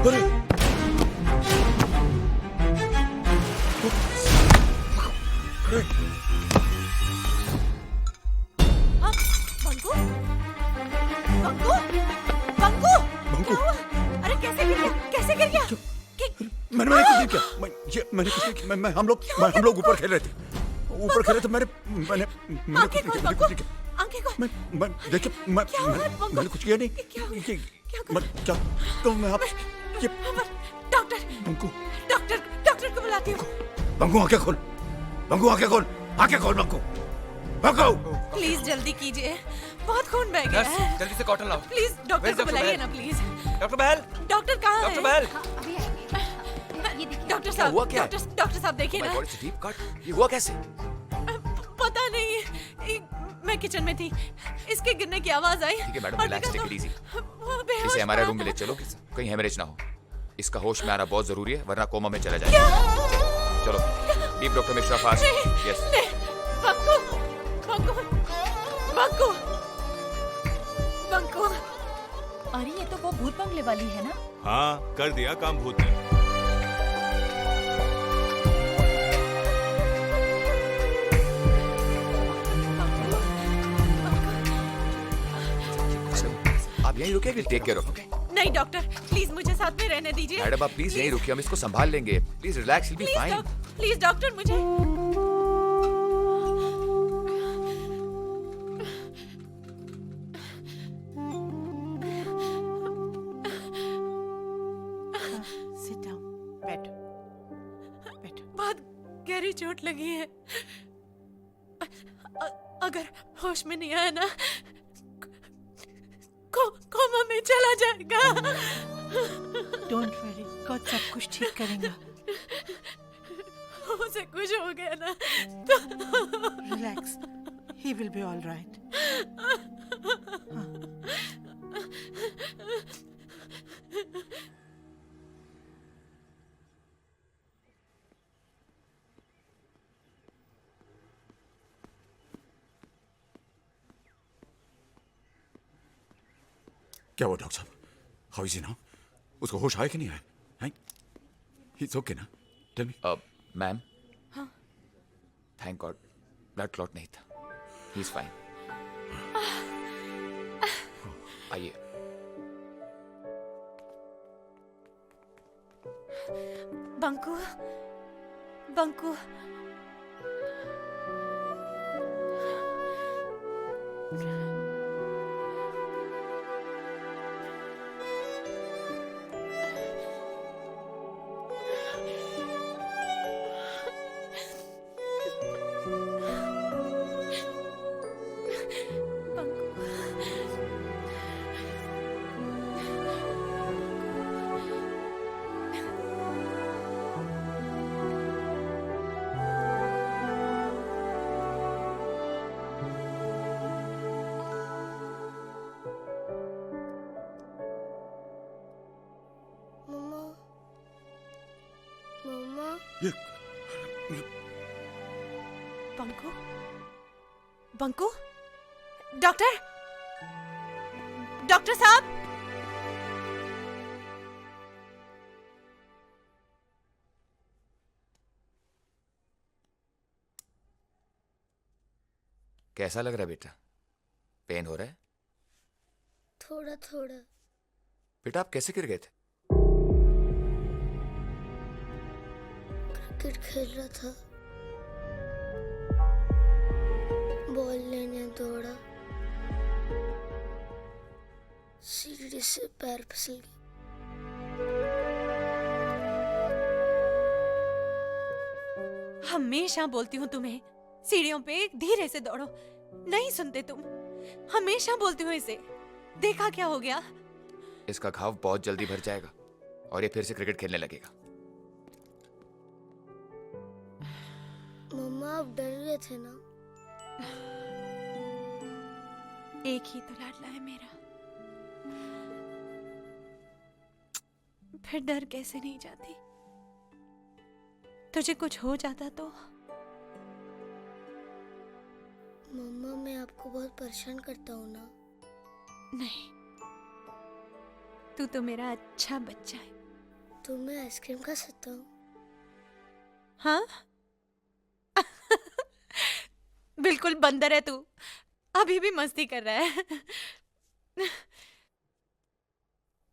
अरे अरे बंकू, बंकू, बंकू, बंकू, अरे कैसे गिर गया? कैसे गिर गया? मैंने कुछ नहीं किया। मैंने कुछ नहीं किया। हम लोग ऊपर खेल रहे थे। मैंने आंखें खोल बंकू, आंखें खोल। देखिए मैंने कुछ किया नहीं। क्या तो मैं आप ये डॉक्टर, बंकू डॉक्टर को बुलाती हूँ। बंकू आंखें खोल, बंकू। प्लीज जल्दी कीजिए, बहुत खून बह गया है। जल्दी से कॉटन लाओ। प्लीज डॉक्टर को बुलाइए ना प्लीज। डॉक्टर बहल, डॉक्टर कहाँ है? डॉक्टर बहल। डॉक्टर साहब, हुआ क्या? डॉक्टर साहब देखिए ना। डीप कट, ये हुआ कैसे? पता नहीं, मैं किचन में थी, इसके गिरने की आवाज आई। ठीक है madam, relax, take it easy. बेहोश इसे हमारे पड़ा रूम में ले था। चलो, कहीं हेमरेज ना हो। इसका होश में आना बहुत जरूरी है, वरना कोमा में चला जाएगा। चलो, deep doctor Mishra fast. Yes. Bunku, Bunku, Bunku, Bunku. अरे ये तो वो भूत बंगले वाली है ना? हाँ, कर दिया काम भूत ने। आप यहीं रुकिए, विल टेक केयर ऑफ। नहीं डॉक्टर, प्लीज मुझे साथ में रहने दीजिए। मैडम आप प्लीज यहीं रुकिए, हम इसको संभाल लेंगे। Please relax, will be fine. Please doctor मुझे। सिट डाउन, बैठो, बैठो। बहुत गहरी चोट लगी है। अगर होश में नहीं आया ना, कोमा में चला जाएगा। डोंट वरी, गॉड सब कुछ ठीक करेगा। उसे कुछ हो गया ना तो relax, he will be all right. क्या हुआ डॉक्टर साहब? How is he now? उसको होश आया कि नहीं आया? He's okay ना? Tell me. Ma'am, thank God blood clot नहीं था। He is fine. आइए। बंकू, बंकू, बंकू, बंकू, डॉक्टर, डॉक्टर साहब। कैसा लग रहा है बेटा? पेन हो रहा है? थोड़ा थोड़ा। बेटा आप कैसे गिर गए थे? क्रिकेट खेल रहा था, बॉल लेने दौड़ा, सीढ़ी से पैर फिसल गया। हमेशा बोलती हूँ तुम्हें, सीढ़ियों पे धीरे से दौड़ो, नहीं सुनते तुम। हमेशा बोलती हूँ इसे, देखा क्या हो गया? इसका घाव बहुत जल्दी भर जाएगा और ये फिर से क्रिकेट खेलने लगेगा। मम्मा आप डर गए थे ना? एक ही तो लाडला है मेरा, फिर डर कैसे नहीं जाती? तुझे कुछ हो जाता तो? मम्मा मैं आपको बहुत परेशान करता हूँ ना? नहीं, तू तो मेरा अच्छा बच्चा है। तो मैं आइसक्रीम खा सकता हूँ? हाँ? बिल्कुल बंदर है तू, अभी भी मस्ती कर रहा है।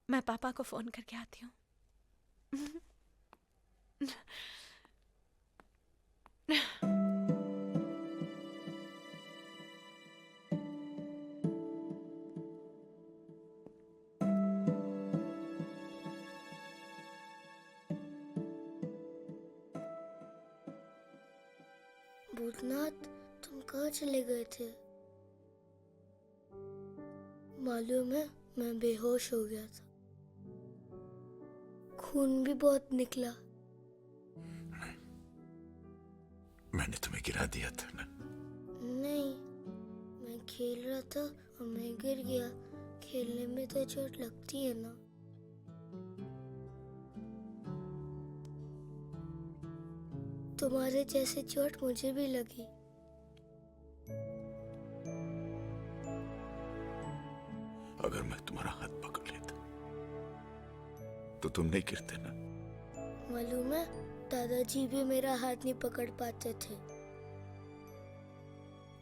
मैं पापा को फोन करके आती हूँ। भूतनाथ, तुम कहाँ चले गए थे? मालूम है, मैं बेहोश हो गया था। खून भी बहुत निकला। मैंने तुम्हें गिरा दिया था ना। नहीं, मैं खेल रहा था और मैं गिर गया। खेलने में तो चोट लगती है ना। तुम्हारे जैसे चोट मुझे भी लगी। अगर मैं तुम्हारा हाथ पकड़ लेता तो तुम नहीं गिरते ना। मालूम है, दादाजी भी मेरा हाथ नहीं पकड़ पाते थे।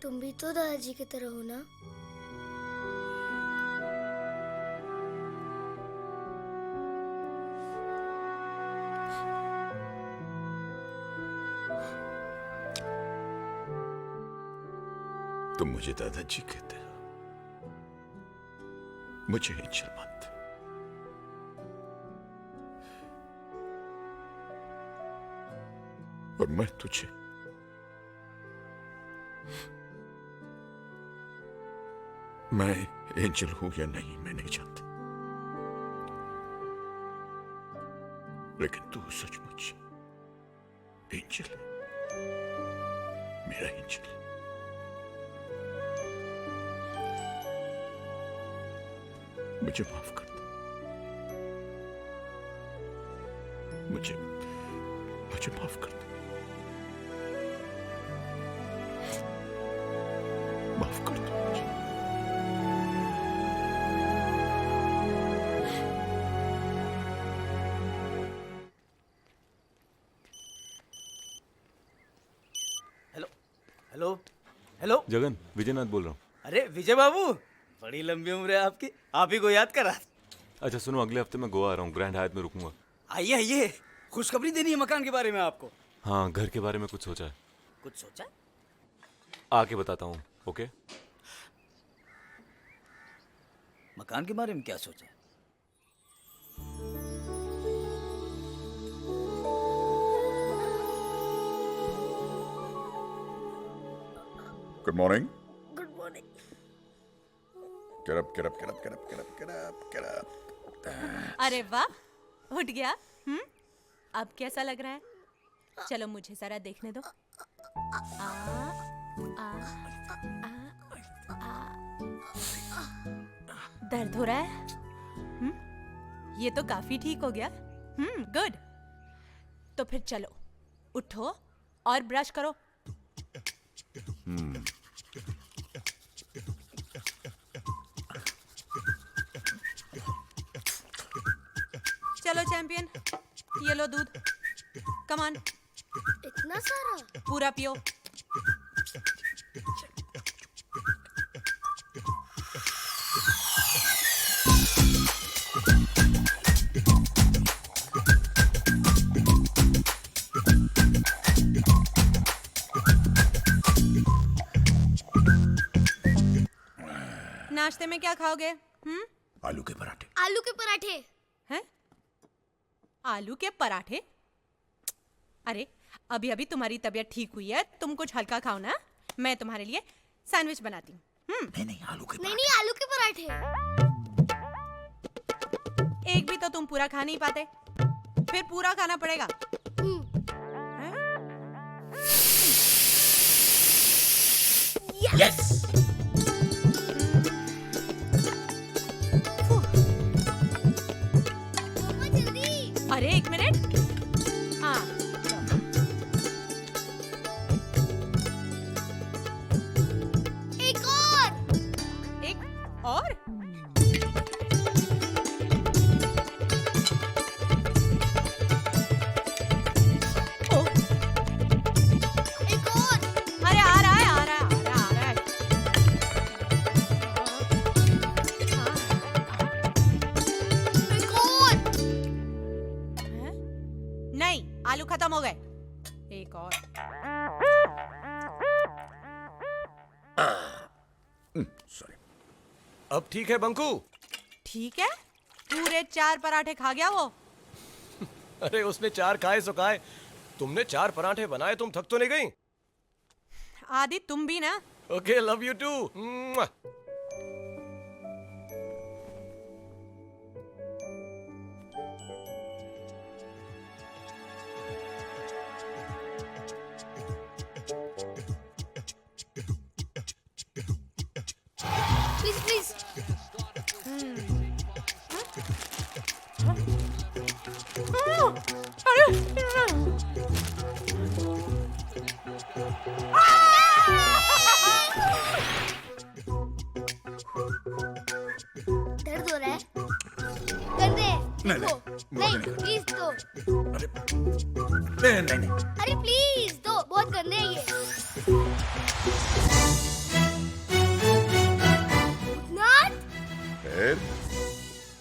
तुम भी तो दादाजी की तरह हो ना? तुम मुझे दादाजी कहते हो, मुझे एंजल मानते। और मैं तुझे मैं एंजल हूं या नहीं मैं नहीं जानता, लेकिन तू सचमुच एंजल है, मेरा एंजल। मुझे माफ कर दो, मुझे माफ कर दो, माफ कर दो मुझे। Hello hello hello. Jagan, Vijaynath बोल रहा हूँ। अरे विजय बाबू, बड़ी लंबी उम्र है आपकी, आप ही को याद करा। अच्छा सुनो, अगले हफ्ते मैं गोवा आ रहा हूँ, ग्रैंड हायत में रुकूंगा। आइए आइए, खुशखबरी देनी है मकान के बारे में आपको। हाँ, घर के बारे में कुछ सोचा है, कुछ सोचा? आके बताता हूँ। ओके? मकान के बारे में क्या सोचा? Good morning. Good morning. Get up, get up, get up, get up, get up, get up, get up. अरे वाह, उठ गया। अब कैसा लग रहा है? चलो मुझे जरा देखने दो। आ, आ, आ, आ। दर्द हो रहा है? ये तो काफी ठीक हो गया। गुड। तो फिर चलो, उठो और ब्रश करो। चलो चैंपियन, ये लो दूध। कम ऑन, इतना सारा? पूरा पियो। नाश्ते में क्या खाओगे? आलू के पराठे। आलू के पराठे। हैं? आलू के पराठे? अरे अभी अभी तुम्हारी तबीयत ठीक हुई है, तुम कुछ हल्का खाओ ना। मैं तुम्हारे लिए सैंडविच बनाती हूँ। नहीं आलू के नहीं नहीं, आलू के पराठे। एक भी तो तुम पूरा खा नहीं पाते, फिर पूरा खाना पड़ेगा। हैं? यस। मम्मा जल्दी। अरे एक मिनट। हाँ, एक और। एक और। आलू खत्म हो गए, एक और। सॉरी। अब ठीक है बंकू? ठीक है, पूरे 4 पराठे खा गया वो। अरे उसने 4 खाए सो खाए, तुमने 4 पराठे बनाए, तुम थक तो नहीं गई? आदि तुम भी ना। Okay, love you too. Please please. दर्द हो रहा है? कर दे। नहीं, देखो। नहीं, नहीं प्लीज दो। नहीं। अरे प्लीज दो, बहुत गंदे हैं ये। भूतनाथ, फिर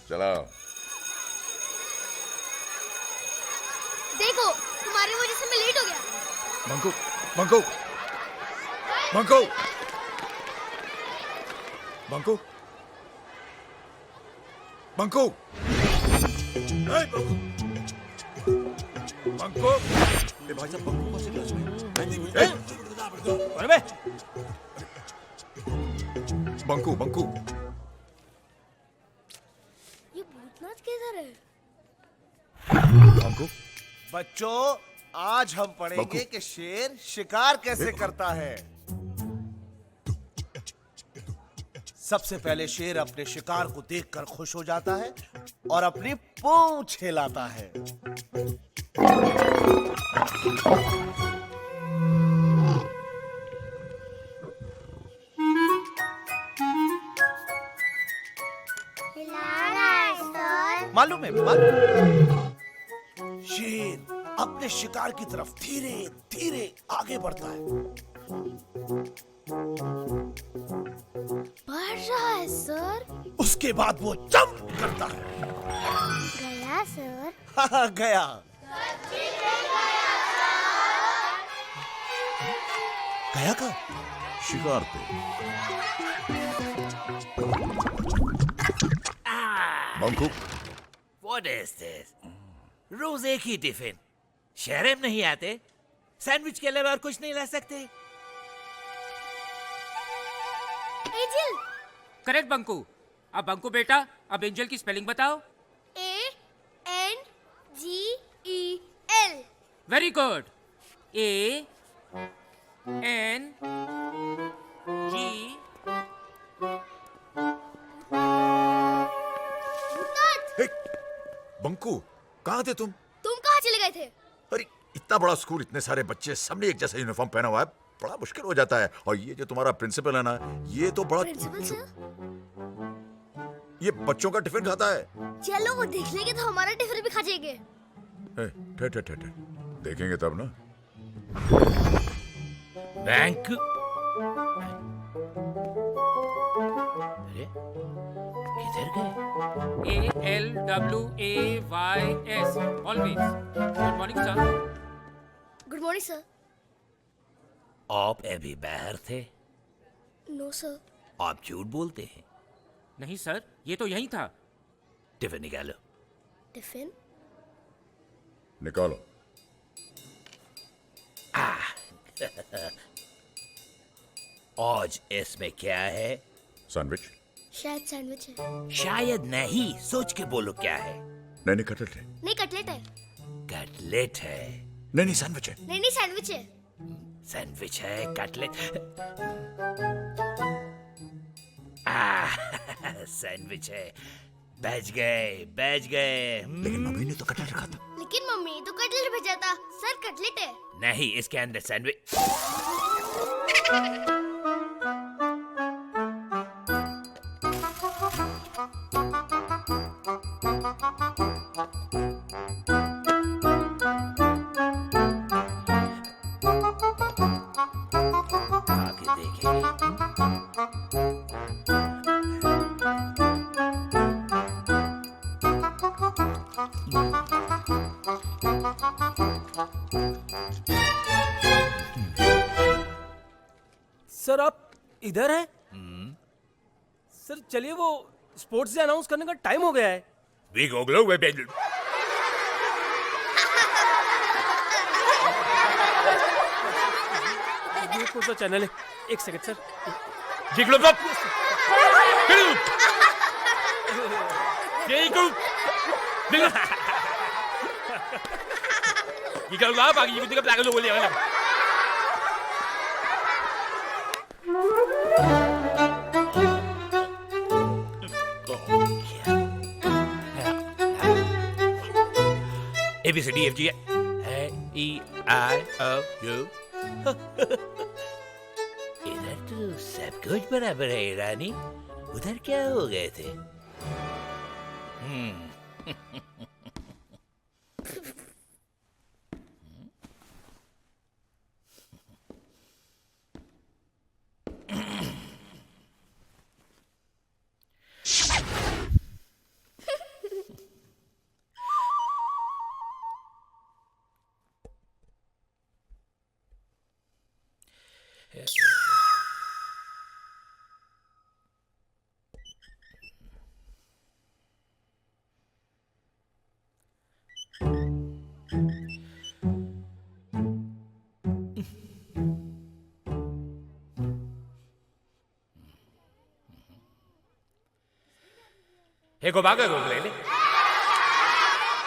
चलाओ। देखो तुम्हारी वजह से मैं लेट हो गया। बंकू, बंकू, बंकू, बंकू, बंकू, ए, बंकू, ए भाई साहब, बंकू कौन से क्लास में? ए, अरे बे, बंकू, बंकू, ये भूतनाथ किधर है? बंकू, बच्चों, आज हम पढ़ेंगे बंकू। कि शेर शिकार कैसे करता है। सबसे पहले शेर अपने शिकार को देखकर खुश हो जाता है और अपनी पूंछ हिलाता है। मालूम है, शेर अपने शिकार की तरफ धीरे धीरे आगे बढ़ता है। बढ़ रहा है सर। उसके बाद वो जंप करता है। गया सर। हाँ, गया। गया का शिकार पे। Banku, What is this? रोज एक ही टिफिन। शहर में नहीं आते? सैंडविच के अलावा और कुछ नहीं ला सकते? एंजल। करेक्ट बंकू। अब बंकू बेटा, अब एंजल की स्पेलिंग बताओ। ANGEL। Very good. ANG। ए, बंकू, कहाँ थे तुम? तुम कहाँ चले गए थे? अरे इतना बड़ा स्कूल, इतने सारे बच्चे, सबने एक जैसा यूनिफॉर्म पहना हुआ है, बड़ा मुश्किल हो जाता है। और ये जो तुम्हारा प्रिंसिपल है ना, ये तो बड़ा प्रिंसिपल सर? ये बच्चों का टिफिन खाता है। चलो वो देख लेंगे तो हमारा टिफिन भी खा जाएंगे। ठहर, देखेंगे तब ना। बैंक। अरे किधर गए? ALWAYS। Always. Good morning sir. Good morning sir. आप अभी बाहर थे? No sir. आप झूठ बोलते हैं। नहीं सर, ये तो यही था। टिफिन निकालो। टिफिन? निकालो। आज इसमें क्या है? सैंडविच। शायद सैंडविच है। शायद नहीं, सोच के बोलो क्या है। नहीं, कटलेट है। नहीं कटलेट है। कटलेट है। नहीं, सैंडविच है। नहीं सैंडविच है। सैंडविच है, कटलेट। सैंडविच है। बच गए। लेकिन मम्मी ने तो कटलेट रखा था। लेकिन मम्मी तो कटलेट भेजा था। सर कटलेट है। नहीं, इसके अंदर सैंडविच। आगे देखेंगे। सर आप इधर हैं? सर चलिए, वो स्पोर्ट्स डे अनाउंस करने का टाइम हो गया है। ये कौन सा चैनल है? एक सेकंड सर। ABCDFG EIOU। इधर तो सब कुछ बराबर है रानी, उधर क्या हो गए थे? Ego baga go lele.